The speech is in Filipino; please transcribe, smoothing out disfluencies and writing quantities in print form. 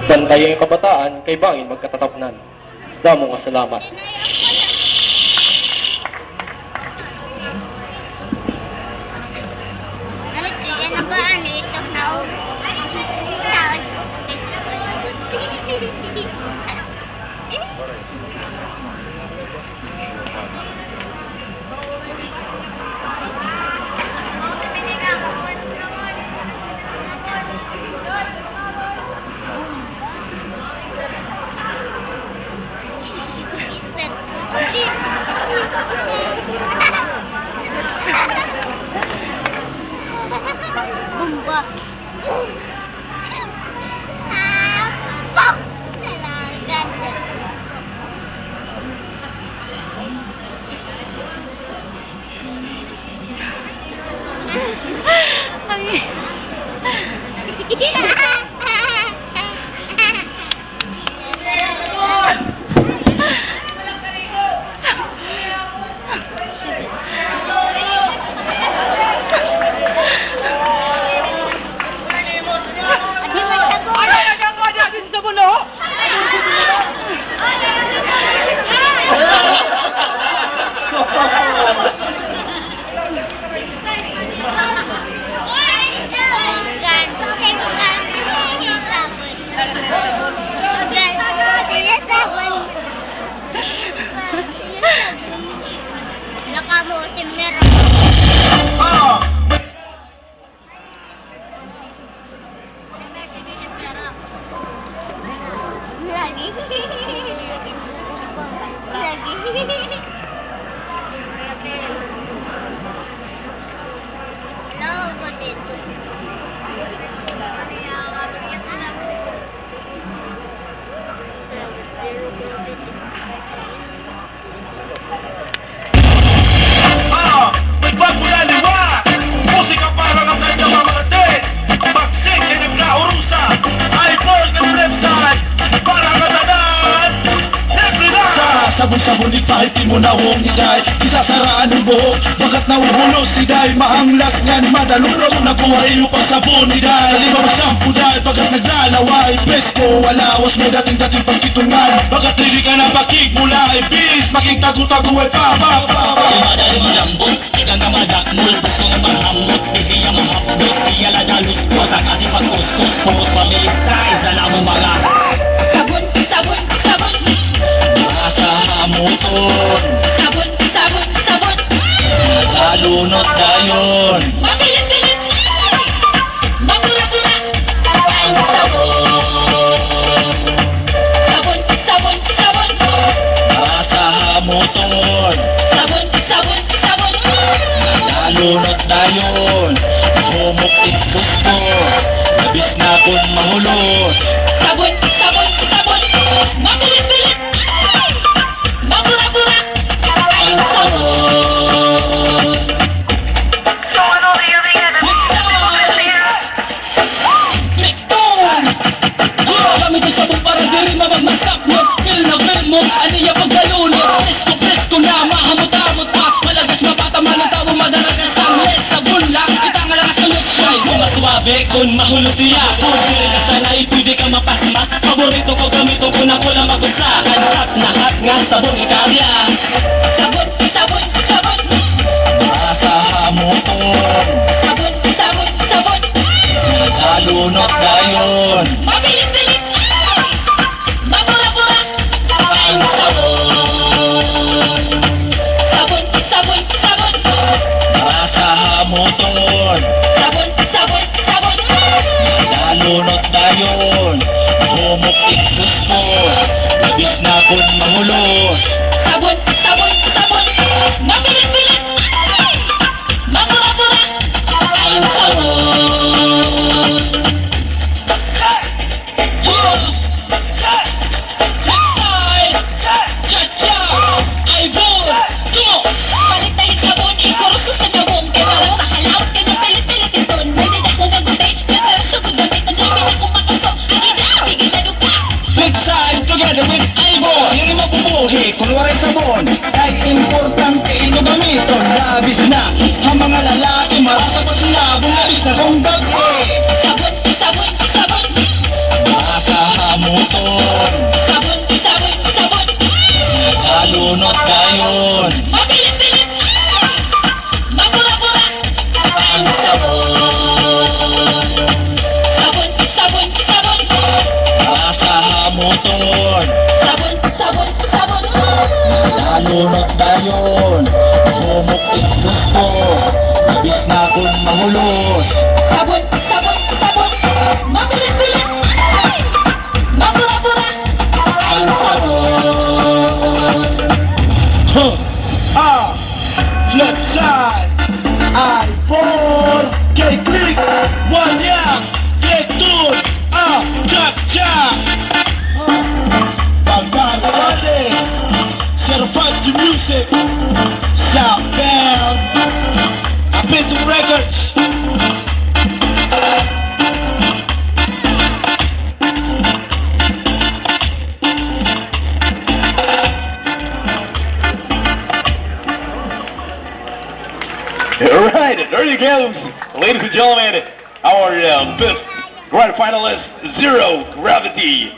Bantayan ang kabataan kay bangin magkatatapnan. Damong salamat. Bumba. Sabon-sabon ipahiti mo na huwag niday isasaraan ng buhok bagat nauhulos si day maanglas ngan madaluraw nakuha iyo pang sabon ni day lima masampu day bagat naglalaway presko walawas mo dating-dating pagkitungan bagat hindi ka na bakig mula ibis maging tago-tago ay pa madali malambot ika nga madakmul gusto nga mahambot hindi nga mahapdot siya ladalos ko sa kasi pagkustos somos pamilista isa na mo mga sabon sa motor sabon alunot dayon mabilit mabura-bura ang sabon sa motor sabon alunot dayon humukit gusto labis na kung mahulos sabon mabilit aniya pagkalunod presko na mahamot-hamot pa malagas mapataman ang tao madaragas samlet sabon lang kita nga lakas ng lusay sumaswabe kung mahulos niya kung sila ka sanay pwede ka mapasma paborito ko gamito ko na wala magusakan hat nga sabon ikarya sabon sa motor sabon alunot dayon mabilit motor sabon nalunot dayon humukit kustos labis na kung mahulos sabon mabilit mabura-bura ang sabon cha-cha ay bon tumo palit sabon ikuros ko sa nyabong kaya sa halaw kaya pilit-pilit ito may didak ko gagutay pero sugod gamit ang labi na kumakasok higit na duka good time together with Ivor yung mapubuhi kunwari sabon ay importante ino gamiton labis na ang mga lalaki marasa pag sinabong labis na kong bagay sabon sa motor. Sabon, sabon, sabon. Nalunod dayon. Mabilit-bilit. Mabura-bura. Ang sabon. Sabon, sabon, sabon. Nasa motor. Sabon, sabon, sabon. Nalunod dayon. Humukit gusto. Nabis na akong mahulos. Sabon, sabon, sabon. Mabilit-bilit. Mabura-bura. Ang sabon. Huh. Flip side. I4. K-click. Wanyak. Ketun. Jack. Pagbarwade. Certified to music. Southbound. Apito Records. Alright, there you go, ladies and gentlemen, our fifth grand finalist, Zero Gravity.